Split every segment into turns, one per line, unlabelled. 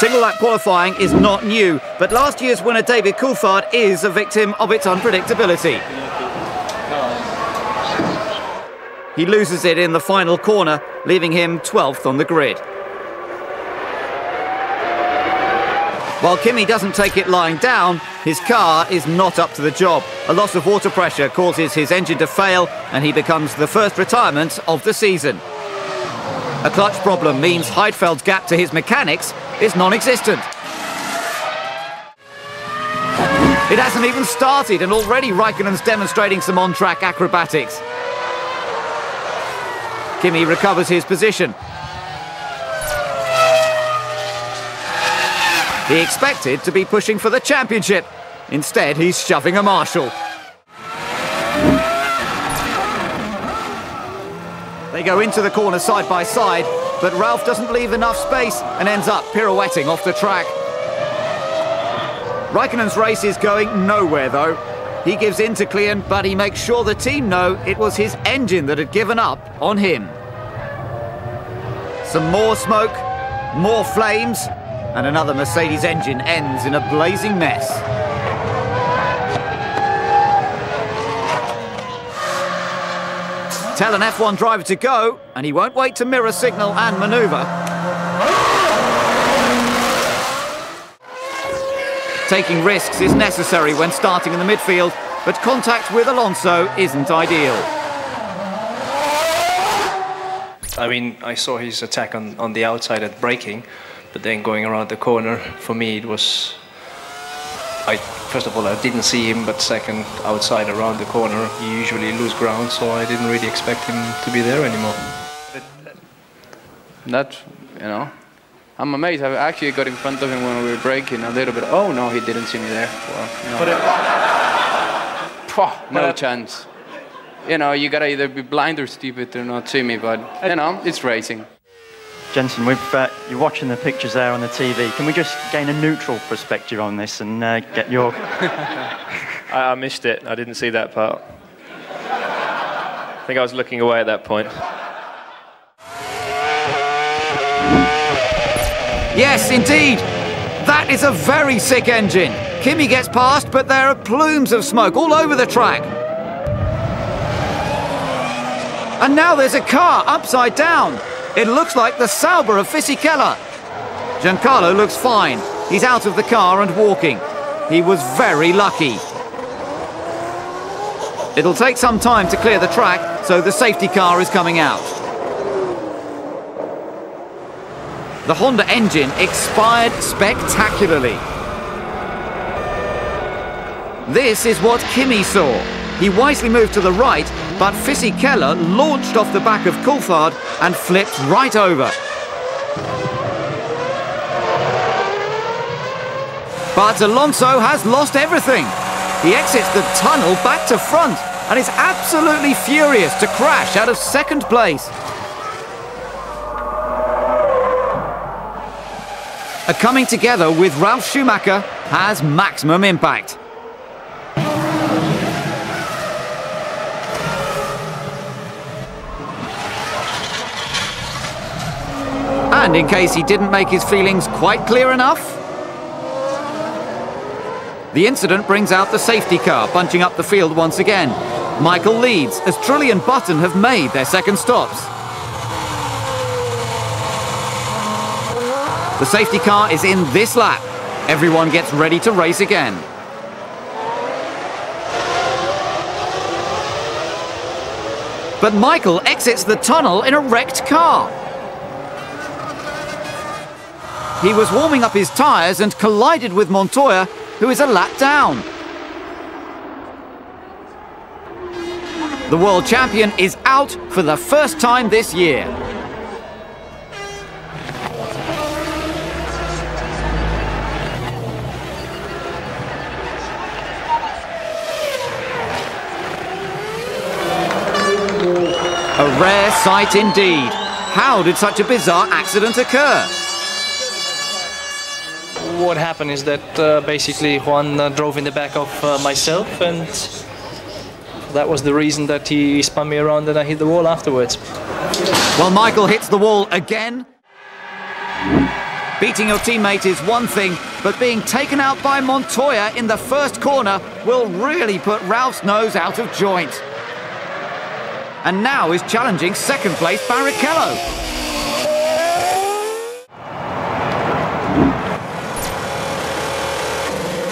Single lap qualifying is not new, but last year's winner David Coulthard is a victim of its unpredictability. He loses it in the final corner, leaving him 12th on the grid. While Kimi doesn't take it lying down, his car is not up to the job. A loss of water pressure causes his engine to fail, and he becomes the first retirement of the season. A clutch problem means Heidfeld's gap to his mechanics is non-existent. It hasn't even started, and already Raikkonen's demonstrating some on-track acrobatics. Kimi recovers his position. He expected to be pushing for the championship. Instead, he's shoving a marshal. They go into the corner side by side, but Ralph doesn't leave enough space and ends up pirouetting off the track. Raikkonen's race is going nowhere, though. He gives in to Klian, but he makes sure the team know it was his engine that had given up on him. Some more smoke, more flames, and another Mercedes engine ends in a blazing mess. Tell an F1 driver to go, and he won't wait to mirror signal and manoeuvre. Taking risks is necessary when starting in the midfield, but contact with Alonso isn't ideal.
I mean, I saw his attack on the outside at braking, but then going around the corner, for me it was... First of all, I didn't see him, but second, outside around the corner, he usually lose ground, so I didn't really expect him to be there anymore.
That, you know, I'm amazed. I actually got in front of him when we were braking a little bit. Oh no, he didn't see me there. Well, you know. No chance. You know, you gotta either be blind or stupid to not see me, but, you know, it's racing.
Jensen, you're watching the pictures there on the TV. Can we just gain a neutral perspective on this and get your...
I missed it. I didn't see that part. I think I was looking away at that point.
Yes, indeed. That is a very sick engine. Kimi gets past, but there are plumes of smoke all over the track. And now there's a car upside down. It looks like the Sauber of Fisichella. Giancarlo looks fine. He's out of the car and walking. He was very lucky. It'll take some time to clear the track, so the safety car is coming out. The Honda engine expired spectacularly. This is what Kimi saw. He wisely moved to the right, but Fisichella launched off the back of Coulthard and flipped right over. But Alonso has lost everything. He exits the tunnel back to front and is absolutely furious to crash out of second place. A coming together with Ralf Schumacher has maximum impact. And in case he didn't make his feelings quite clear enough, the incident brings out the safety car, bunching up the field once again. Michael leads as Trulli and Button have made their second stops. The safety car is in this lap. Everyone gets ready to race again. But Michael exits the tunnel in a wrecked car. He was warming up his tyres and collided with Montoya, who is a lap down. The world champion is out for the first time this year. A rare sight indeed. How did such a bizarre accident occur?
What happened is that basically Juan drove in the back of myself, and that was the reason that he spun me around and I hit the wall afterwards.
Well, Michael hits the wall again. Beating your teammate is one thing, but being taken out by Montoya in the first corner will really put Ralph's nose out of joint. And now is challenging second place Barrichello.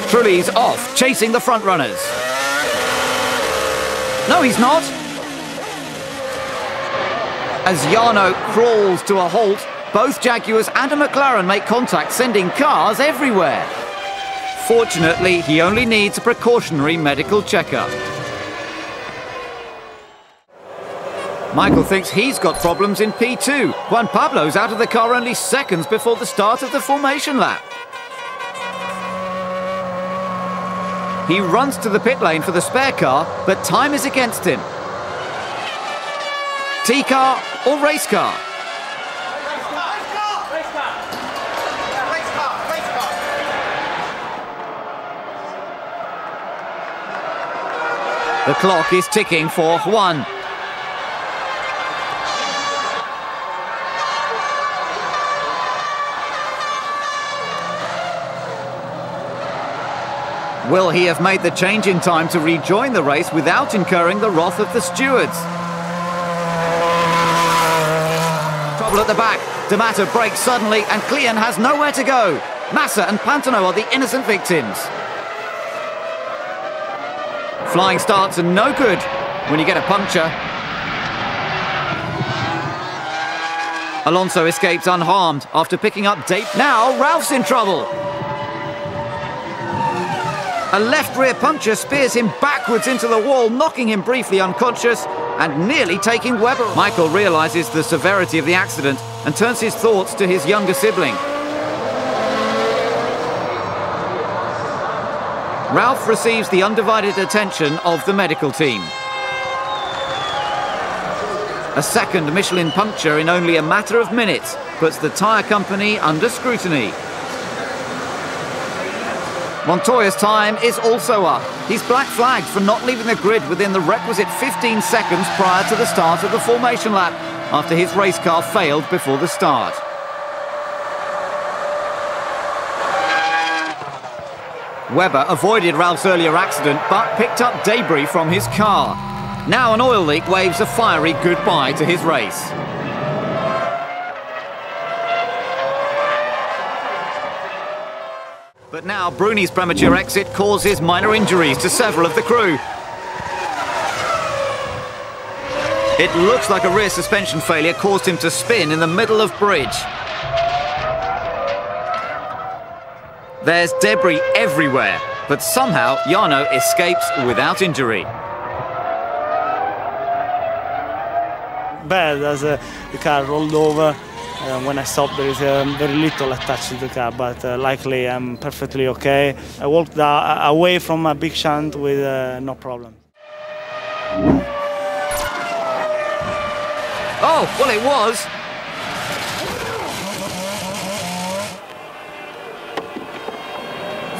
Trulli's off, chasing the front runners. No, he's not. As Jarno crawls to a halt, both Jaguars and a McLaren make contact, sending cars everywhere. Fortunately, he only needs a precautionary medical checkup. Michael thinks he's got problems in P2. Juan-Pablo's out of the car only seconds before the start of the formation lap. He runs to the pit lane for the spare car, but time is against him. T-car or race car? The clock is ticking for Juan. Will he have made the change in time to rejoin the race without incurring the wrath of the stewards? Trouble at the back. D'Amato brakes suddenly and Klein has nowhere to go. Massa and Pantano are the innocent victims. Flying starts are no good when you get a puncture. Alonso escapes unharmed after picking up Dave. Now Ralph's in trouble. A left rear puncture spears him backwards into the wall, knocking him briefly unconscious and nearly taking Webber. Michael realises the severity of the accident and turns his thoughts to his younger sibling. Ralph receives the undivided attention of the medical team. A second Michelin puncture in only a matter of minutes puts the tyre company under scrutiny. Montoya's time is also up. He's black flagged for not leaving the grid within the requisite 15 seconds prior to the start of the formation lap, after his race car failed before the start. Webber avoided Ralph's earlier accident, but picked up debris from his car. Now an oil leak waves a fiery goodbye to his race. But now Bruni's premature exit causes minor injuries to several of the crew. It looks like a rear suspension failure caused him to spin in the middle of bridge. There's debris everywhere, but somehow Jarno escapes without injury.
Bad as the car rolled over. When I stopped, there is very little attached to the car, but luckily I'm perfectly okay. I walked away from a big shunt with no problem.
Oh, well it was.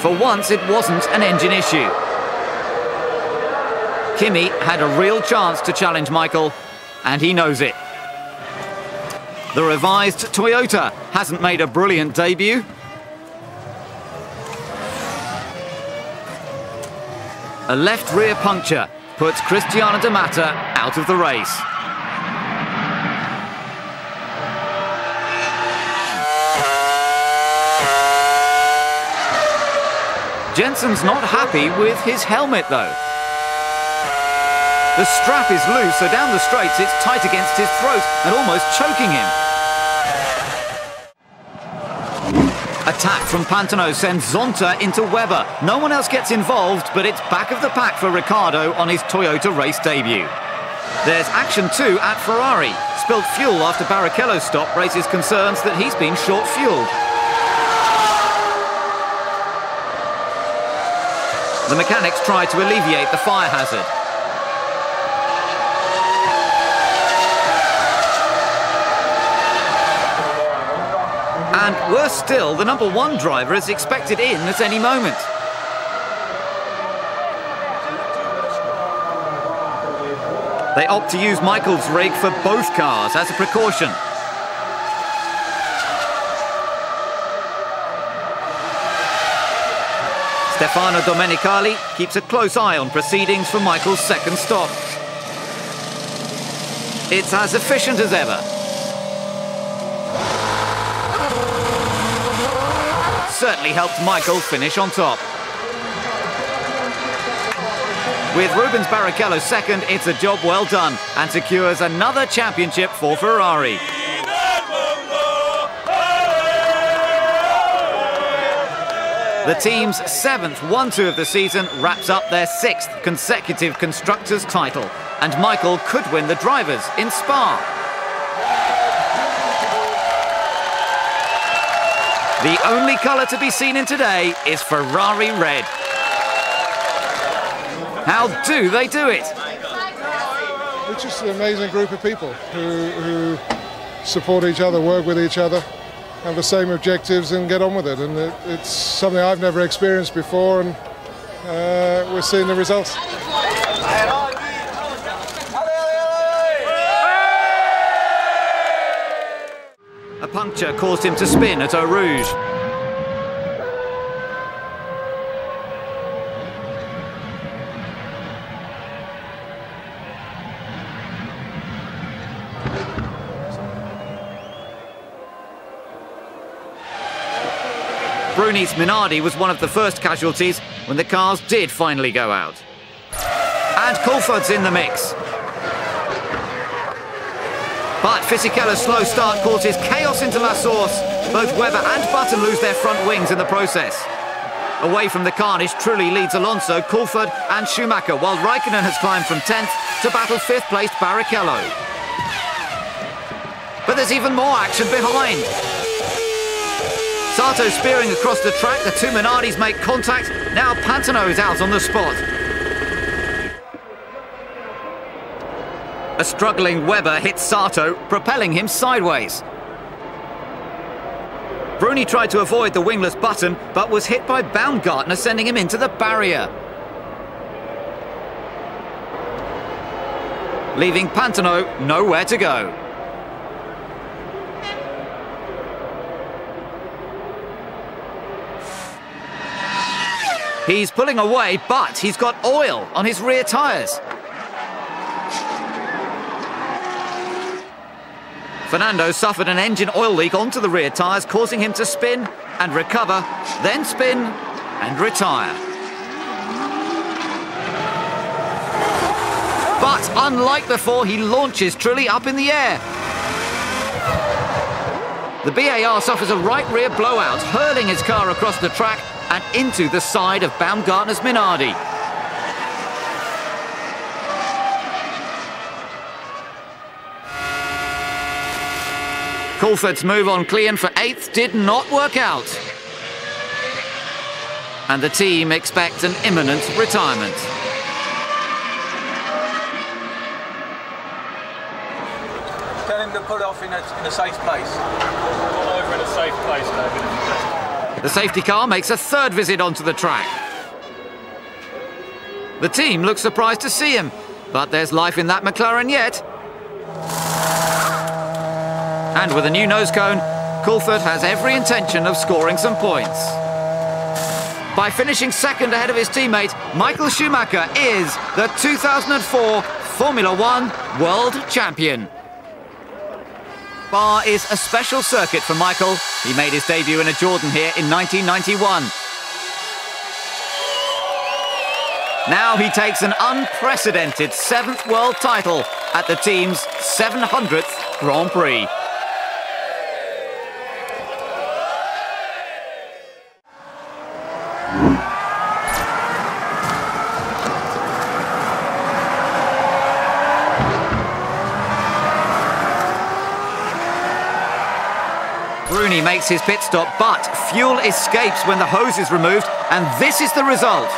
For once, it wasn't an engine issue. Kimi had a real chance to challenge Michael, and he knows it. The revised Toyota hasn't made a brilliant debut. A left rear puncture puts Cristiano D'Amato out of the race. Jensen's not happy with his helmet though. The strap is loose, so down the straights it's tight against his throat and almost choking him. Attack from Pantano sends Zonta into Webber. No one else gets involved, but it's back of the pack for Ricciardo on his Toyota race debut. There's action too at Ferrari. Spilled fuel after Barrichello's stop raises concerns that he's been short-fueled. The mechanics try to alleviate the fire hazard. And worse still, the number one driver is expected in at any moment. They opt to use Michael's rig for both cars as a precaution. Stefano Domenicali keeps a close eye on proceedings for Michael's second stop. It's as efficient as ever. Certainly helped Michael finish on top. With Rubens Barrichello second, it's a job well done and secures another championship for Ferrari. The team's 7th 1-2 of the season wraps up their 6th consecutive Constructors' title, and Michael could win the Drivers in Spa. The only colour to be seen in today is Ferrari red. How do they do it?
It's just an amazing group of people who support each other, work with each other, have the same objectives and get on with it. And it's something I've never experienced before, and we're seeing the results.
A puncture caused him to spin at Eau Rouge. Bruni's Minardi was one of the first casualties when the cars did finally go out. And Coulthard's in the mix. But Fisichella's slow start causes chaos into La Source. Both Webber and Button lose their front wings in the process. Away from the carnage, Trulli leads Alonso, Coulthard and Schumacher, while Raikkonen has climbed from 10th to battle 5th-placed Barrichello. But there's even more action behind. Sato spearing across the track, the two Minardis make contact. Now Pantano is out on the spot. A struggling Webber hits Sato, propelling him sideways. Bruni tried to avoid the wingless Button, but was hit by Baumgartner, sending him into the barrier. Leaving Pantano nowhere to go. He's pulling away, but he's got oil on his rear tyres. Fernando suffered an engine oil leak onto the rear tyres, causing him to spin and recover, then spin and retire. But unlike before, he launches Trulli up in the air. The BAR suffers a right rear blowout, hurling his car across the track and into the side of Baumgartner's Minardi. Coulthard's move on Klein for 8th did not work out. And the team expect an imminent retirement.
Tell him to pull off in a safe place.
Pull over in a safe place, David.
The safety car makes a 3rd visit onto the track. The team looks surprised to see him, but there's life in that McLaren yet. And with a new nose cone, Coulthard has every intention of scoring some points. By finishing 2nd ahead of his teammate, Michael Schumacher is the 2004 Formula One World Champion. Spa is a special circuit for Michael. He made his debut in a Jordan here in 1991. Now he takes an unprecedented 7th world title at the team's 700th Grand Prix. Bruni makes his pit stop, but fuel escapes when the hose is removed, and this is the result.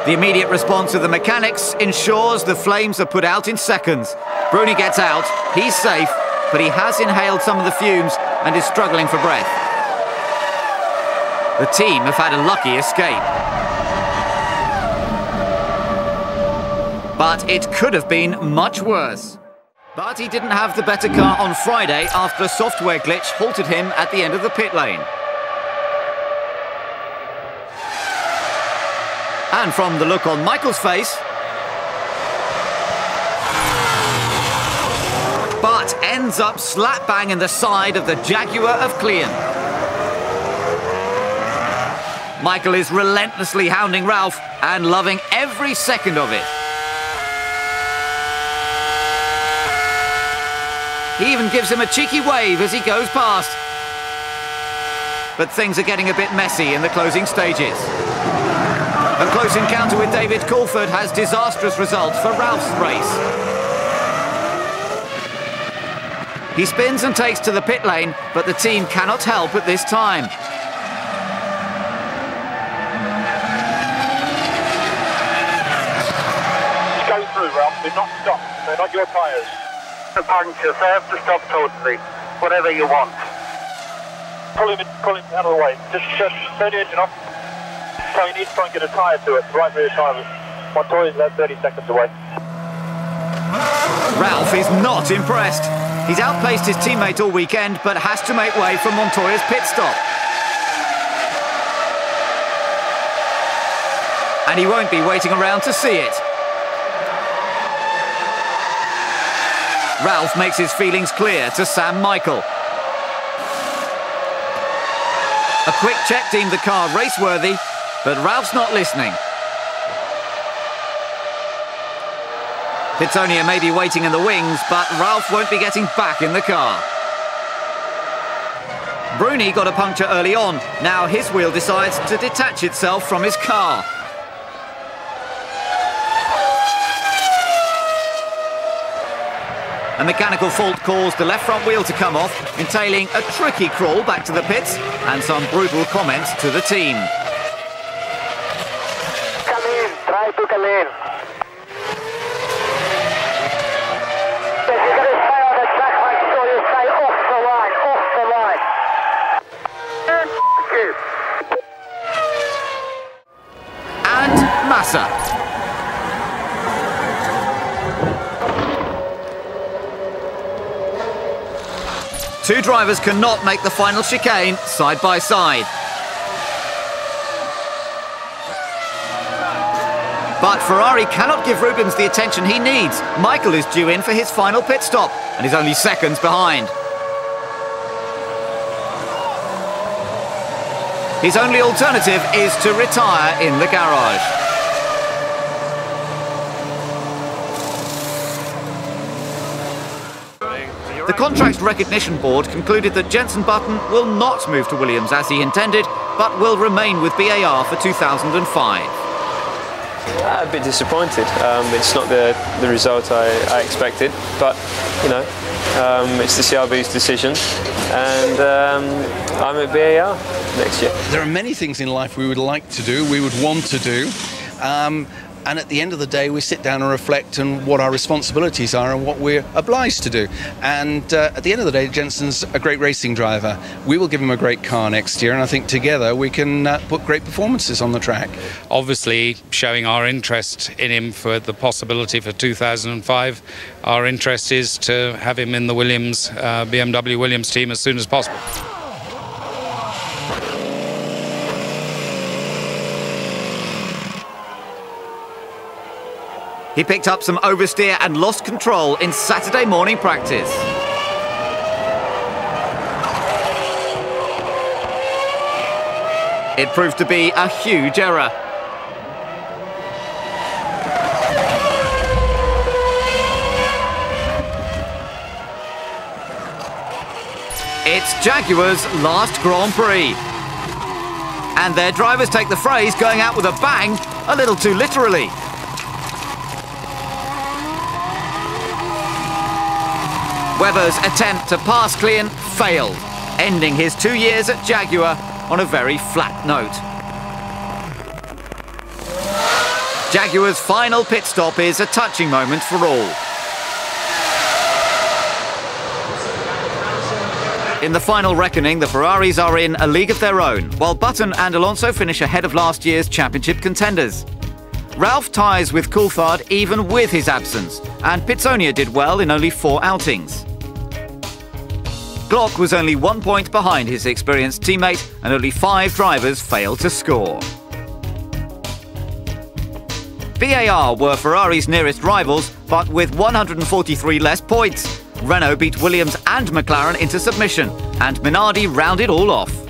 The immediate response of the mechanics ensures the flames are put out in seconds. Bruni gets out, he's safe, but he has inhaled some of the fumes and is struggling for breath. The team have had a lucky escape. But it could have been much worse. But he didn't have the better car on Friday after a software glitch halted him at the end of the pit lane. And from the look on Michael's face, but ends up slap bang in the side of the Jaguar of Klein. Michael is relentlessly hounding Ralph and loving every second of it. He even gives him a cheeky wave as he goes past. But things are getting a bit messy in the closing stages. A close encounter with David Coulthard has disastrous results for Ralph's race. He spins and takes to the pit lane, but the team cannot help at this time.
Go through, Ralph. Do not stop. They're not your tyres. The puncture, so I have to stop totally. Whatever you want. Pull him out of the way. Just turn the engine off. So you need to try and get a tyre to it. Right rear tyre. Montoya's about 30 seconds away.
Ralph is not impressed. He's outpaced his teammate all weekend, but has to make way for Montoya's pit stop. And he won't be waiting around to see it. Ralph makes his feelings clear to Sam Michael. A quick check deemed the car race-worthy, but Ralph's not listening. Pittonia may be waiting in the wings, but Ralph won't be getting back in the car. Bruni got a puncture early on. Now his wheel decides to detach itself from his car. A mechanical fault caused the left front wheel to come off, entailing a tricky crawl back to the pits and some brutal comments to the team.
Come in, try to come in. If you're going to stay on the track, make sure you stay off the line, off the line. And you.
And Massa. Two drivers cannot make the final chicane side by side. But Ferrari cannot give Rubens the attention he needs. Michael is due in for his final pit stop and is only seconds behind. His only alternative is to retire in the garage. The Contracts Recognition Board concluded that Jenson Button will not move to Williams as he intended, but will remain with BAR for 2005.
A bit disappointed. It's not the result I expected, but you know, it's the CRB's decision, and I'm at BAR next year.
There are many things in life we would like to do, we would want to do. And at the end of the day, we sit down and reflect on what our responsibilities are and what we're obliged to do. And at the end of the day, Jenson's a great racing driver. We will give him a great car next year, and I think together we can put great performances on the track.
Obviously, showing our interest in him for the possibility for 2005. Our interest is to have him in the Williams, BMW Williams team as soon as possible.
He picked up some oversteer and lost control in Saturday morning practice. It proved to be a huge error. It's Jaguar's last Grand Prix. And their drivers take the phrase going out with a bang a little too literally. Webber's attempt to pass Klein failed, ending his 2 years at Jaguar on a very flat note. Jaguar's final pit stop is a touching moment for all. In the final reckoning, the Ferraris are in a league of their own, while Button and Alonso finish ahead of last year's championship contenders. Ralph ties with Coulthard even with his absence, and Pitsonia did well in only 4 outings. Glock was only 1 point behind his experienced teammate, and only 5 drivers failed to score. BAR were Ferrari's nearest rivals, but with 143 less points. Renault beat Williams and McLaren into submission, and Minardi rounded all off.